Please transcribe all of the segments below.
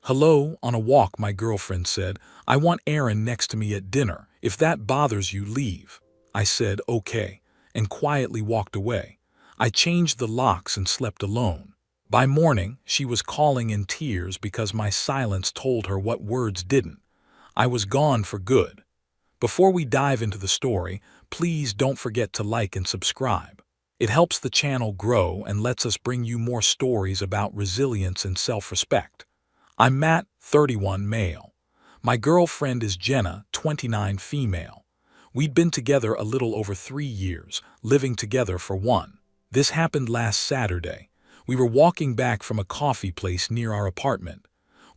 Hello, on a walk, my girlfriend said. I want Aaron next to me at dinner. If that bothers you, leave. I said, okay, and quietly walked away. I changed the locks and slept alone. By morning, she was calling in tears because my silence told her what words didn't. I was gone for good. Before we dive into the story, please don't forget to like and subscribe. It helps the channel grow and lets us bring you more stories about resilience and self-respect. I'm Matt, 31, male. My girlfriend is Jenna, 29, female. We'd been together a little over 3 years, living together for one. This happened last Saturday. We were walking back from a coffee place near our apartment.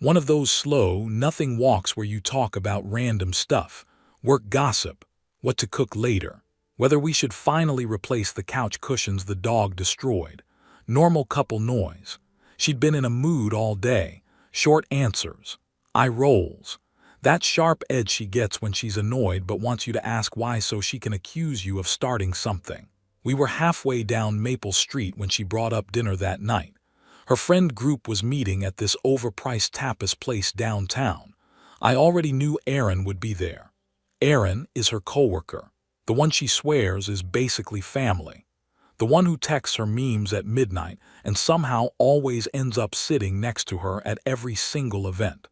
One of those slow, nothing walks where you talk about random stuff, work gossip, what to cook later, whether we should finally replace the couch cushions the dog destroyed. Normal couple noise. She'd been in a mood all day. Short answers. Eye rolls. That sharp edge she gets when she's annoyed but wants you to ask why so she can accuse you of starting something. We were halfway down Maple Street when she brought up dinner that night. Her friend group was meeting at this overpriced tapas place downtown. I already knew Aaron would be there. Aaron is her coworker. The one she swears is basically family. The one who texts her memes at midnight and somehow always ends up sitting next to her at every single event.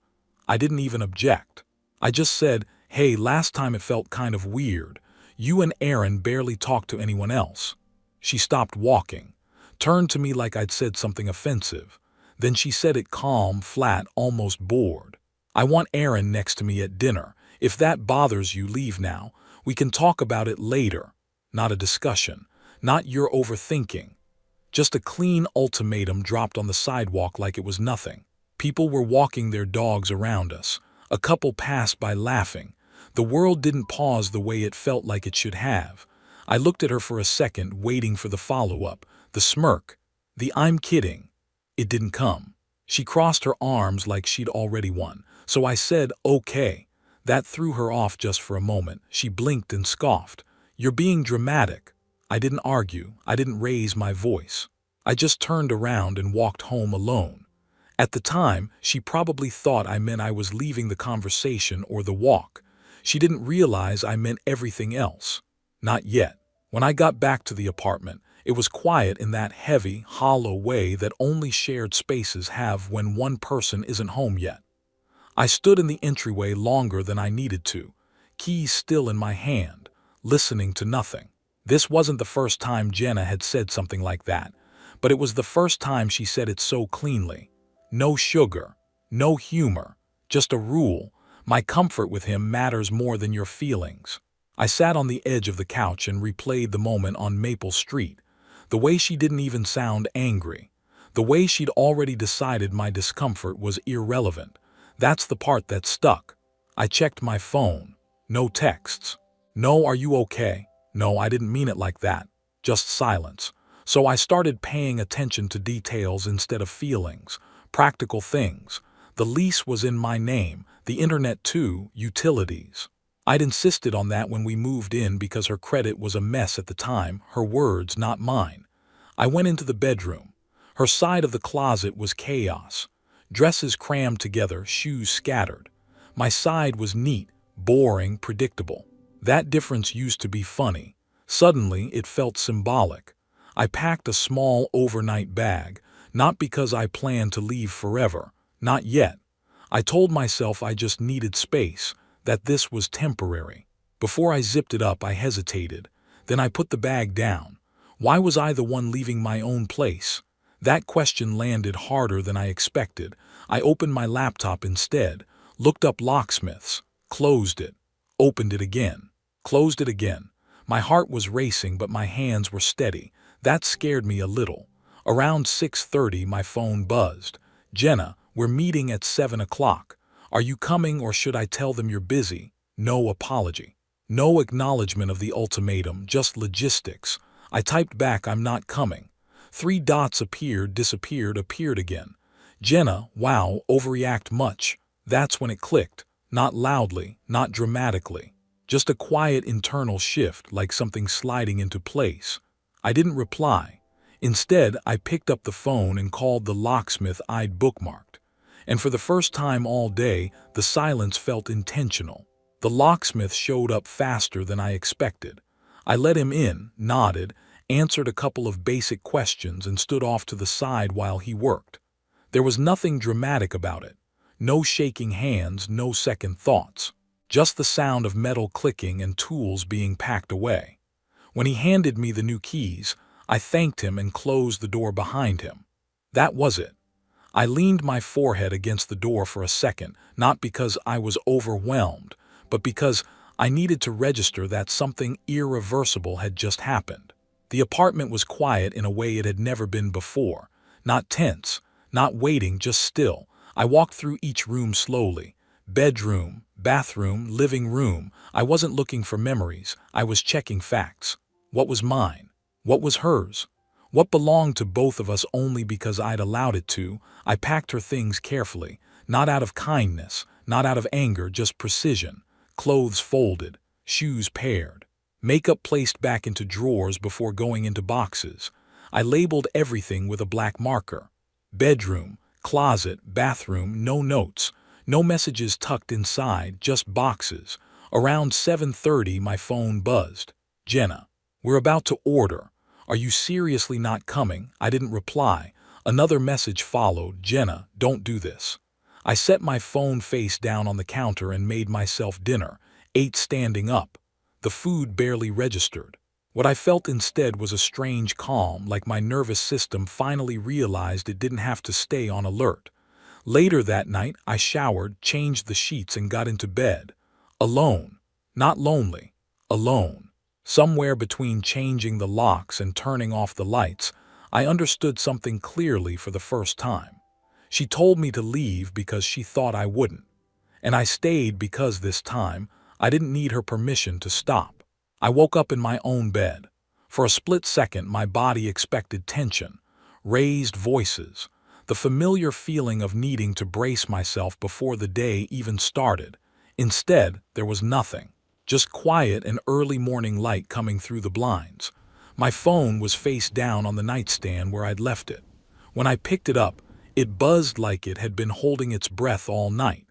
I didn't even object. I just said, hey, last time it felt kind of weird. You and Aaron barely talked to anyone else. She stopped walking, turned to me like I'd said something offensive. Then she said it calm, flat, almost bored. I want Aaron next to me at dinner. If that bothers you, leave now. We can talk about it later. Not a discussion. Not your overthinking. Just a clean ultimatum dropped on the sidewalk like it was nothing. People were walking their dogs around us. A couple passed by laughing. The world didn't pause the way it felt like it should have. I looked at her for a second, waiting for the follow-up, the smirk, the I'm kidding. It didn't come. She crossed her arms like she'd already won. So I said, okay. That threw her off just for a moment. She blinked and scoffed. You're being dramatic. I didn't argue. I didn't raise my voice. I just turned around and walked home alone. At the time, she probably thought I meant I was leaving the conversation or the walk. She didn't realize I meant everything else. Not yet. When I got back to the apartment, it was quiet in that heavy, hollow way that only shared spaces have when one person isn't home yet. I stood in the entryway longer than I needed to, keys still in my hand, listening to nothing. This wasn't the first time Jenna had said something like that, but it was the first time she said it so cleanly. No sugar, no humor, just a rule. My comfort with him matters more than your feelings. I sat on the edge of the couch and replayed the moment on Maple Street. The way she didn't even sound angry. The way she'd already decided my discomfort was irrelevant. That's the part that stuck. I checked my phone. No texts. No, are you okay? No, I didn't mean it like that. Just silence. So I started paying attention to details instead of feelings. Practical things. The lease was in my name, the internet too, utilities. I'd insisted on that when we moved in because her credit was a mess at the time, her words, not mine. I went into the bedroom. Her side of the closet was chaos. Dresses crammed together, shoes scattered. My side was neat, boring, predictable. That difference used to be funny. Suddenly, it felt symbolic. I packed a small overnight bag, not because I planned to leave forever. Not yet. I told myself I just needed space, that this was temporary. Before I zipped it up, I hesitated. Then I put the bag down. Why was I the one leaving my own place? That question landed harder than I expected. I opened my laptop instead, looked up locksmiths, closed it, opened it again, closed it again. My heart was racing, but my hands were steady. That scared me a little. Around 6:30, my phone buzzed. Jenna, we're meeting at 7 o'clock. Are you coming or should I tell them you're busy? No apology. No acknowledgement of the ultimatum, just logistics. I typed back, I'm not coming. 3 dots appeared, disappeared, appeared again. Jenna, wow, overreact much. That's when it clicked. Not loudly, not dramatically. Just a quiet internal shift, like something sliding into place. I didn't reply. Instead, I picked up the phone and called the locksmith I'd bookmarked. And for the first time all day, the silence felt intentional. The locksmith showed up faster than I expected. I let him in, nodded, answered a couple of basic questions, and stood off to the side while he worked. There was nothing dramatic about it. No shaking hands, no second thoughts. Just the sound of metal clicking and tools being packed away. When he handed me the new keys, I thanked him and closed the door behind him. That was it. I leaned my forehead against the door for a second, not because I was overwhelmed, but because I needed to register that something irreversible had just happened. The apartment was quiet in a way it had never been before. Not tense, not waiting, just still. I walked through each room slowly. Bedroom, bathroom, living room. I wasn't looking for memories. I was checking facts. What was mine? What was hers? What belonged to both of us only because I'd allowed it to? I packed her things carefully, not out of kindness, not out of anger, just precision. Clothes folded, shoes paired, makeup placed back into drawers before going into boxes. I labeled everything with a black marker. Bedroom, closet, bathroom, no notes, no messages tucked inside, just boxes. Around 7:30, my phone buzzed. Jenna, we're about to order. Are you seriously not coming? I didn't reply. Another message followed. Jenna, don't do this. I set my phone face down on the counter and made myself dinner, ate standing up. The food barely registered. What I felt instead was a strange calm, like my nervous system finally realized it didn't have to stay on alert. Later that night, I showered, changed the sheets, and got into bed. Alone. Not lonely. Alone. Somewhere between changing the locks and turning off the lights, I understood something clearly for the first time. She told me to leave because she thought I wouldn't. And I stayed because this time, I didn't need her permission to stop. I woke up in my own bed. For a split second, my body expected tension, raised voices, the familiar feeling of needing to brace myself before the day even started. Instead, there was nothing. Just quiet and early morning light coming through the blinds. My phone was face down on the nightstand where I'd left it. When I picked it up, it buzzed like it had been holding its breath all night.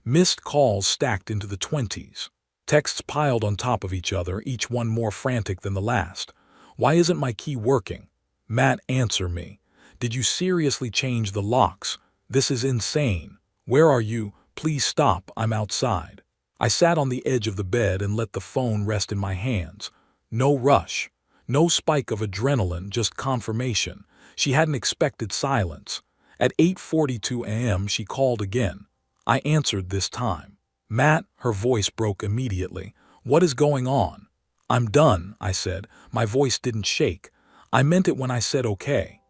Missed calls stacked into the 20s. Texts piled on top of each other, each one more frantic than the last. Why isn't my key working? Matt, answer me. Did you seriously change the locks? This is insane. Where are you? Please stop, I'm outside. I sat on the edge of the bed and let the phone rest in my hands. No rush. No spike of adrenaline, just confirmation. She hadn't expected silence. At 8:42 a.m. she called again. I answered this time. Matt, her voice broke immediately. What is going on? I'm done, I said. My voice didn't shake. I meant it when I said okay.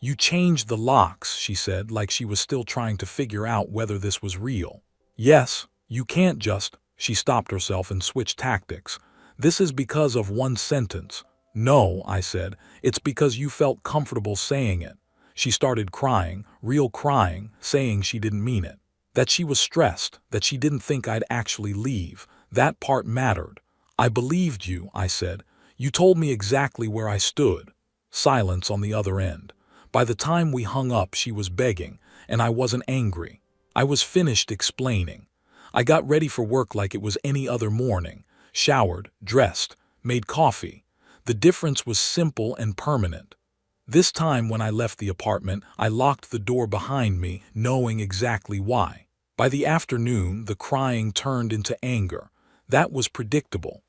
You changed the locks, she said, like she was still trying to figure out whether this was real. Yes, you can't just. She stopped herself and switched tactics. This is because of one sentence. No, I said, it's because you felt comfortable saying it. She started crying, real crying, saying she didn't mean it. That she was stressed, that she didn't think I'd actually leave. That part mattered. I believed you, I said. You told me exactly where I stood. Silence on the other end. By the time we hung up, she was begging, and I wasn't angry. I was finished explaining. I got ready for work like it was any other morning. Showered, dressed, made coffee. The difference was simple and permanent. This time when I left the apartment, I locked the door behind me, knowing exactly why. By the afternoon, the crying turned into anger. That was predictable.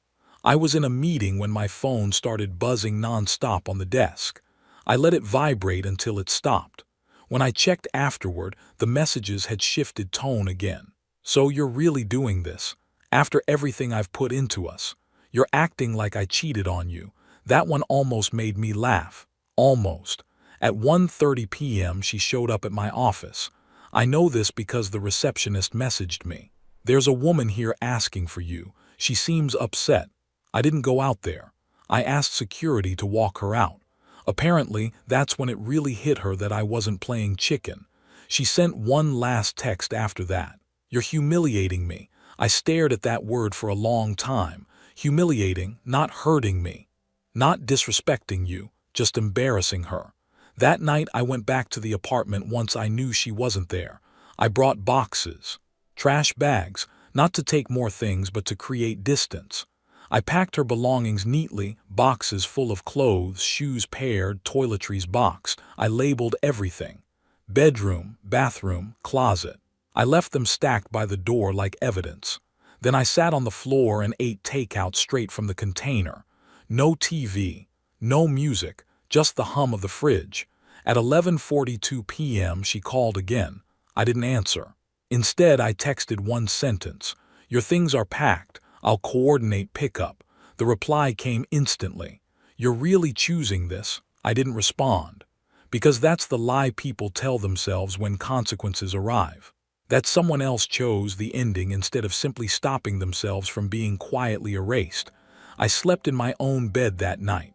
I was in a meeting when my phone started buzzing nonstop on the desk. I let it vibrate until it stopped. When I checked afterward, the messages had shifted tone again. So you're really doing this? After everything I've put into us? You're acting like I cheated on you. That one almost made me laugh. Almost. At 1:30 p.m. she showed up at my office. I know this because the receptionist messaged me. There's a woman here asking for you. She seems upset. I didn't go out there. I asked security to walk her out. Apparently, that's when it really hit her that I wasn't playing chicken. She sent one last text after that. You're humiliating me. I stared at that word for a long time. Humiliating, not hurting me. Not disrespecting you, just embarrassing her. That night I went back to the apartment once I knew she wasn't there. I brought boxes, trash bags, not to take more things but to create distance. I packed her belongings neatly, boxes full of clothes, shoes paired, toiletries boxed. I labeled everything. Bedroom, bathroom, closet. I left them stacked by the door like evidence. Then I sat on the floor and ate takeout straight from the container. No TV, no music, just the hum of the fridge. At 11:42 p.m. she called again. I didn't answer. Instead, I texted one sentence. "Your things are packed. I'll coordinate pickup." The reply came instantly. "You're really choosing this?" I didn't respond. Because that's the lie people tell themselves when consequences arrive. That someone else chose the ending instead of simply stopping themselves from being quietly erased. I slept in my own bed that night.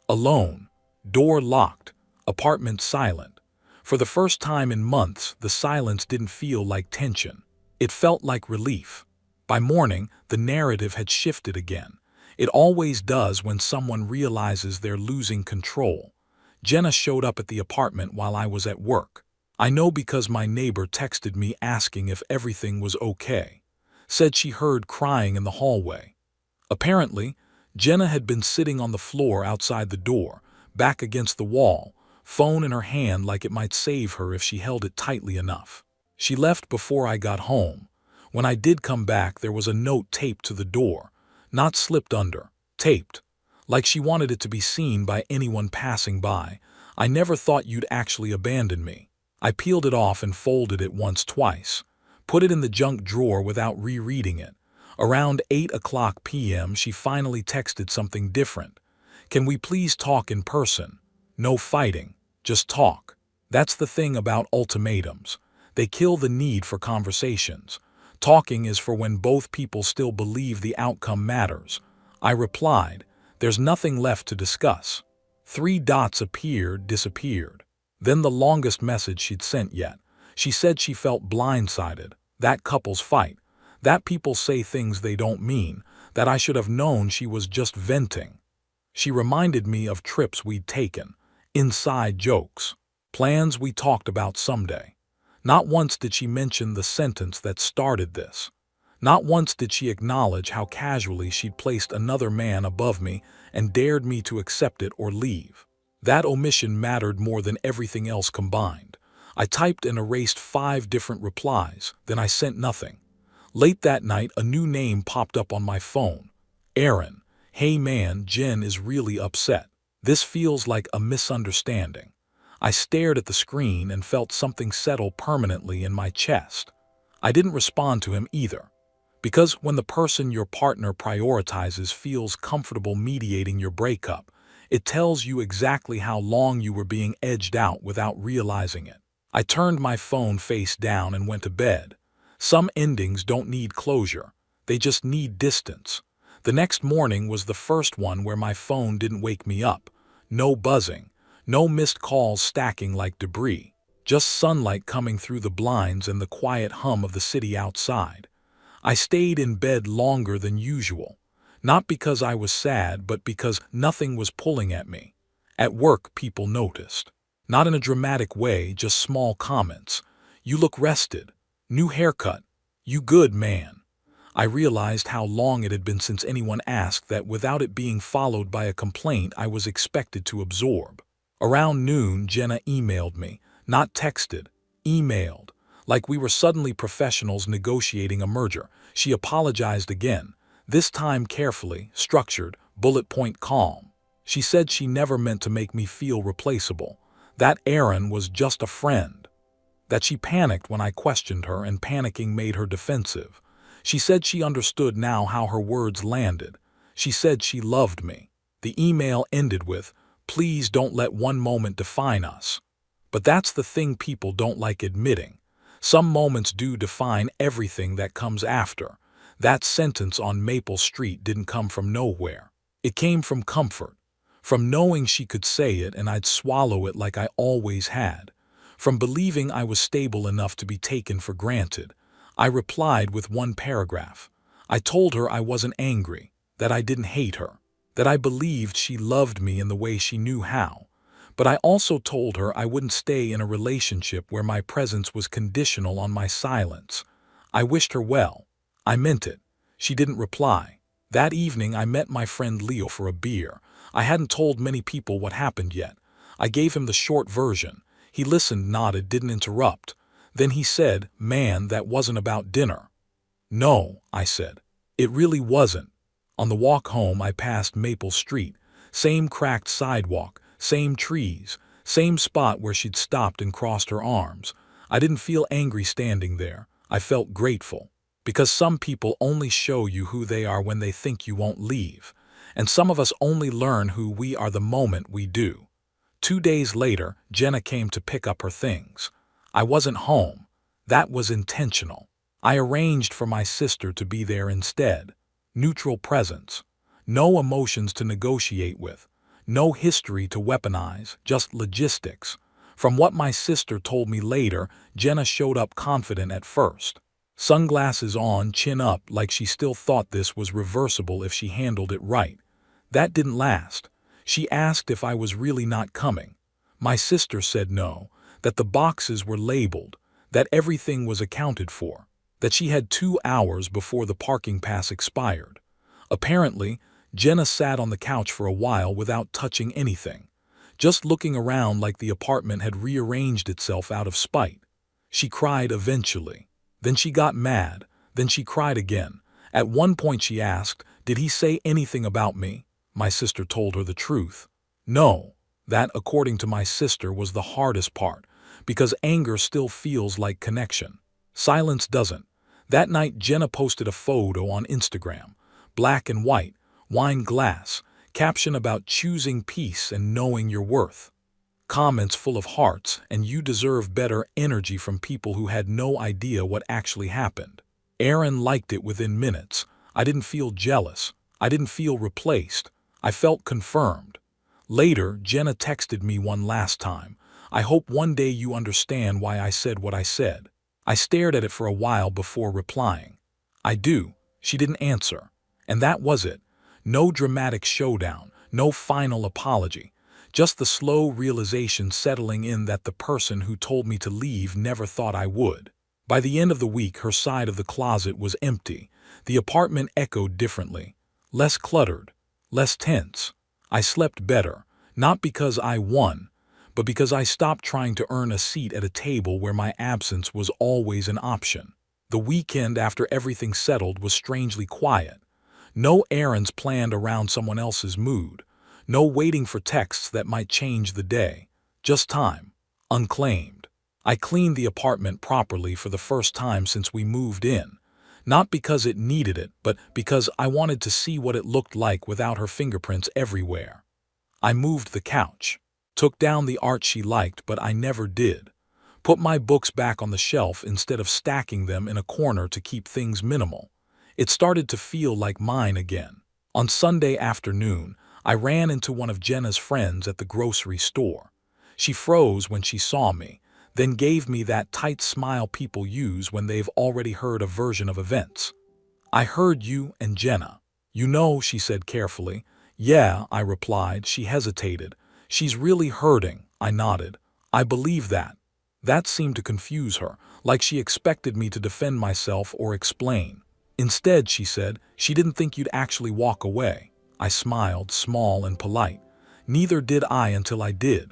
Alone. Door locked. Apartment silent. For the first time in months, the silence didn't feel like tension. It felt like relief. By morning, the narrative had shifted again. It always does when someone realizes they're losing control. Jenna showed up at the apartment while I was at work. I know because my neighbor texted me asking if everything was okay. Said she heard crying in the hallway. Apparently, Jenna had been sitting on the floor outside the door, back against the wall, phone in her hand like it might save her if she held it tightly enough. She left before I got home. When I did come back, there was a note taped to the door, not slipped under, taped, like she wanted it to be seen by anyone passing by. "I never thought you'd actually abandon me." I peeled it off and folded it once, twice, put it in the junk drawer without rereading it. Around 8 o'clock p.m. she finally texted something different. "Can we please talk in person? No fighting, just talk." That's the thing about ultimatums. They kill the need for conversations. Talking is for when both people still believe the outcome matters. I replied, "There's nothing left to discuss." 3 dots appeared, disappeared. Then the longest message she'd sent yet. She said she felt blindsided. That couples fight. That people say things they don't mean. That I should have known she was just venting. She reminded me of trips we'd taken. Inside jokes. Plans we talked about someday. Not once did she mention the sentence that started this. Not once did she acknowledge how casually she'd placed another man above me and dared me to accept it or leave. That omission mattered more than everything else combined. I typed and erased 5 different replies, then I sent nothing. Late that night, a new name popped up on my phone. Aaron. "Hey man, Jen is really upset. This feels like a misunderstanding." I stared at the screen and felt something settle permanently in my chest. I didn't respond to him either. Because when the person your partner prioritizes feels comfortable mediating your breakup, it tells you exactly how long you were being edged out without realizing it. I turned my phone face down and went to bed. Some endings don't need closure. They just need distance. The next morning was the first one where my phone didn't wake me up. No buzzing. No missed calls stacking like debris. Just sunlight coming through the blinds and the quiet hum of the city outside. I stayed in bed longer than usual. Not because I was sad, but because nothing was pulling at me. At work, people noticed. Not in a dramatic way, just small comments. "You look rested. New haircut. You good, man." I realized how long it had been since anyone asked that without it being followed by a complaint I was expected to absorb. Around noon, Jenna emailed me. Not texted. Emailed. Like we were suddenly professionals negotiating a merger. She apologized again. This time carefully, structured, bullet point calm. She said she never meant to make me feel replaceable. That Aaron was just a friend. That she panicked when I questioned her and panicking made her defensive. She said she understood now how her words landed. She said she loved me. The email ended with, "Please don't let one moment define us." But that's the thing people don't like admitting. Some moments do define everything that comes after. That sentence on Maple Street didn't come from nowhere. It came from comfort. From knowing she could say it and I'd swallow it like I always had. From believing I was stable enough to be taken for granted. I replied with one paragraph. I told her I wasn't angry, that I didn't hate her, that I believed she loved me in the way she knew how. But I also told her I wouldn't stay in a relationship where my presence was conditional on my silence. I wished her well. I meant it. She didn't reply. That evening I met my friend Leo for a beer. I hadn't told many people what happened yet. I gave him the short version. He listened, nodded, didn't interrupt. Then he said, "Man, that wasn't about dinner." "No," I said. "It really wasn't." On the walk home I passed Maple Street. Same cracked sidewalk, same trees, same spot where she'd stopped and crossed her arms. I didn't feel angry standing there. I felt grateful. Because some people only show you who they are when they think you won't leave. And some of us only learn who we are the moment we do. 2 days later, Jenna came to pick up her things. I wasn't home. That was intentional. I arranged for my sister to be there instead. Neutral presence. No emotions to negotiate with. No history to weaponize, just logistics. From what my sister told me later, Jenna showed up confident at first. Sunglasses on, chin up, like she still thought this was reversible if she handled it right. That didn't last. She asked if I was really not coming. My sister said no, that the boxes were labeled, that everything was accounted for, that she had 2 hours before the parking pass expired. Apparently, Jenna sat on the couch for a while without touching anything, just looking around like the apartment had rearranged itself out of spite. She cried eventually. Then she got mad. Then she cried again. At one point she asked, "Did he say anything about me?" My sister told her the truth. No. That, according to my sister, was the hardest part, because anger still feels like connection. Silence doesn't. That night Jenna posted a photo on Instagram. Black and white, wine glass, caption about choosing peace and knowing your worth. Comments full of hearts and "you deserve better" energy from people who had no idea what actually happened. Aaron liked it within minutes. I didn't feel jealous. I didn't feel replaced. I felt confirmed. Later, Jenna texted me one last time. "I hope one day you understand why I said what I said." I stared at it for a while before replying. "I do." She didn't answer. And that was it. No dramatic showdown, no final apology. Just the slow realization settling in that the person who told me to leave never thought I would. By the end of the week, her side of the closet was empty. The apartment echoed differently. Less cluttered. Less tense. I slept better. Not because I won, but because I stopped trying to earn a seat at a table where my absence was always an option. The weekend after everything settled was strangely quiet. No errands planned around someone else's mood. No waiting for texts that might change the day. Just time. Unclaimed. I cleaned the apartment properly for the first time since we moved in. Not because it needed it, but because I wanted to see what it looked like without her fingerprints everywhere. I moved the couch. Took down the art she liked, but I never did. Put my books back on the shelf instead of stacking them in a corner to keep things minimal. It started to feel like mine again. On Sunday afternoon, I ran into one of Jenna's friends at the grocery store. She froze when she saw me, then gave me that tight smile people use when they've already heard a version of events. "I heard you and Jenna." "You know," she said carefully. "Yeah," I replied. She hesitated. "She's really hurting." I nodded. "I believe that." That seemed to confuse her, like she expected me to defend myself or explain. Instead, she said, "She didn't think you'd actually walk away." I smiled, small and polite. Neither did I until I did.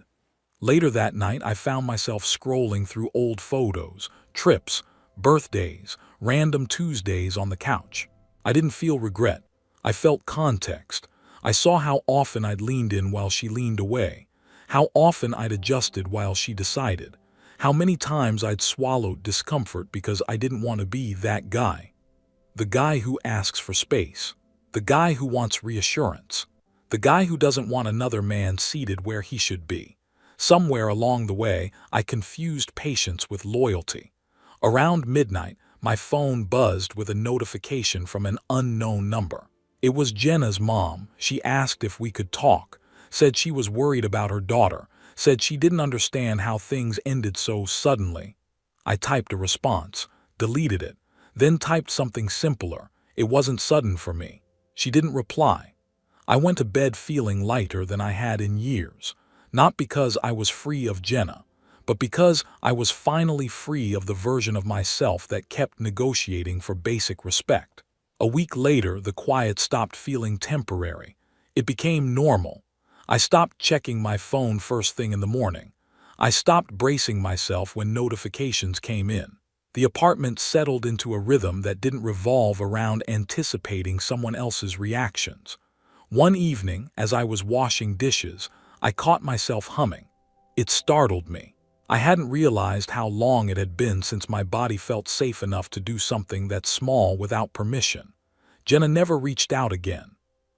Later that night, I found myself scrolling through old photos, trips, birthdays, random Tuesdays on the couch. I didn't feel regret. I felt context. I saw how often I'd leaned in while she leaned away, how often I'd adjusted while she decided, how many times I'd swallowed discomfort because I didn't want to be that guy. The guy who asks for space. The guy who wants reassurance. The guy who doesn't want another man seated where he should be. Somewhere along the way, I confused patience with loyalty. Around midnight, my phone buzzed with a notification from an unknown number. It was Jenna's mom. She asked if we could talk, said she was worried about her daughter, said she didn't understand how things ended so suddenly. I typed a response, deleted it, then typed something simpler. It wasn't sudden for me. She didn't reply. I went to bed feeling lighter than I had in years. Not because I was free of Jenna, but because I was finally free of the version of myself that kept negotiating for basic respect. A week later, the quiet stopped feeling temporary. It became normal. I stopped checking my phone first thing in the morning. I stopped bracing myself when notifications came in. The apartment settled into a rhythm that didn't revolve around anticipating someone else's reactions. One evening, as I was washing dishes, I caught myself humming. It startled me. I hadn't realized how long it had been since my body felt safe enough to do something that small without permission. Jenna never reached out again.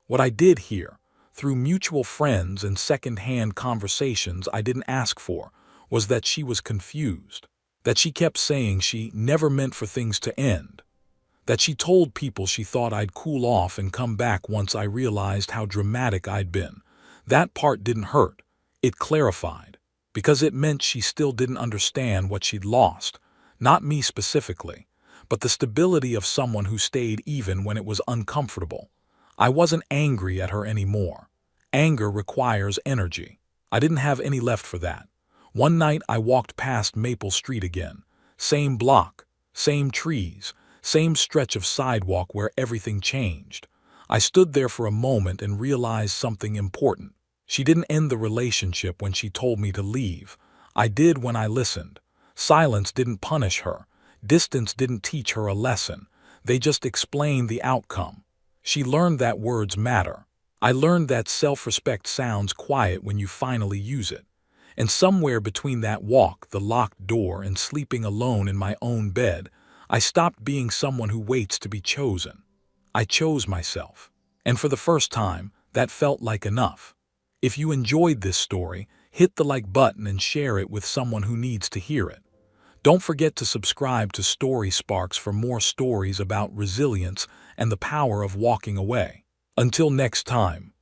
What I did hear, through mutual friends and second-hand conversations I didn't ask for, was that she was confused. That she kept saying she never meant for things to end. That she told people she thought I'd cool off and come back once I realized how dramatic I'd been. That part didn't hurt. It clarified. Because it meant she still didn't understand what she'd lost. Not me specifically, but the stability of someone who stayed even when it was uncomfortable. I wasn't angry at her anymore. Anger requires energy. I didn't have any left for that. One night I walked past Maple Street again. Same block, same trees, same stretch of sidewalk where everything changed. I stood there for a moment and realized something important. She didn't end the relationship when she told me to leave. I did when I listened. Silence didn't punish her. Distance didn't teach her a lesson. They just explained the outcome. She learned that words matter. I learned that self-respect sounds quiet when you finally use it. And somewhere between that walk, the locked door, and sleeping alone in my own bed, I stopped being someone who waits to be chosen. I chose myself. And for the first time, that felt like enough. If you enjoyed this story, hit the like button and share it with someone who needs to hear it. Don't forget to subscribe to Story Sparks for more stories about resilience and the power of walking away. Until next time.